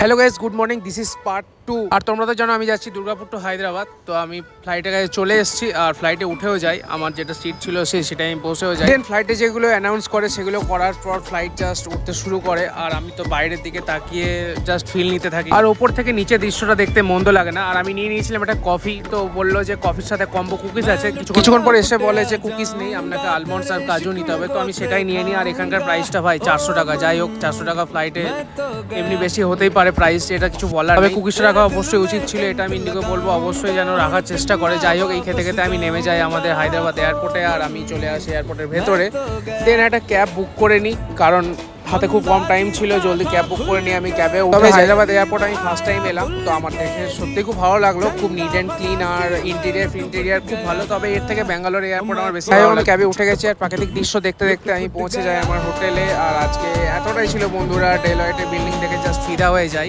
Hello guys, good morning. This is part 2। আর তোমরা তো জানো আমি যাচ্ছি দুর্গাপুর টু হায়দ্রাবাদ। তো আমি ফ্লাইটে কাছে চলে এসেছি আর ফ্লাইটে উঠেও যাই। আমার যেটা সিট ছিল সেটাই আমি বসেও যাই। দেন ফ্লাইটে যেগুলো অ্যানাউন্স করে সেগুলো করার পর ফ্লাইট জাস্ট উঠতে শুরু করে আর আমি তো বাইরের দিকে তাকিয়ে জাস্ট ফিল নিতে থাকি। আর ওপর থেকে নিচে দৃশ্যটা দেখতে মন্দ লাগে না। আর আমি নিয়ে নিয়েছিলাম একটা কফি, তো বললো যে কফির সাথে কম্বো কুকিজ আছে। কিছুক্ষণ পর এসে বলে যে কুকিজ নেই, আপনাকে আলমন্ডস আর কাজু নিতে হবে। তো আমি সেটাই নিয়ে নিই। আর এখানকার প্রাইসটা ভাই 400 টাকা। যাই হোক, 400 টাকা ফ্লাইটে এমনি বেশি হতেই পারে প্রাইস, এটা কিছু বলার। তবে কুকিজটা রাখা অবশ্যই উচিত ছিল, এটা আমি ইন্ডিগো বলবো অবশ্যই যেন রাখার চেষ্টা করে। যাই হোক, এই খেতে খেতে আমি নেমে যাই আমাদের হায়দ্রাবাদ এয়ারপোর্টে আর আমি চলে আসি এয়ারপোর্টের ভেতরে। দেন একটা ক্যাব বুক করে নিই, কারণ হাতে খুব কম টাইম ছিল, জলদি ক্যাব বুক করে নিয়ে আমি ক্যাবে উঠে হায়দ্রাবাদ এয়ারপোর্ট আমি ফার্স্ট টাইম এলাম। তো আমার দেখে সত্যি খুব ভালো লাগলো, খুব নিট অ্যান্ড ক্লিন আর ইন্টেরিয়ার খুব ভালো। তবে এর থেকে ব্যাঙ্গালোর এয়ারপোর্ট আমার বেশি ভালো লাগে। ক্যাবে উঠে গেছি আর প্রাকৃতিক দৃশ্য দেখতে দেখতে আমি পৌঁছে যাই আমার হোটেলে। আর আজকে এতটাই ছিল বন্ধুরা, ডেলয়েটের বিল্ডিং থেকে জাস্ট ফিদা হয়ে যাই।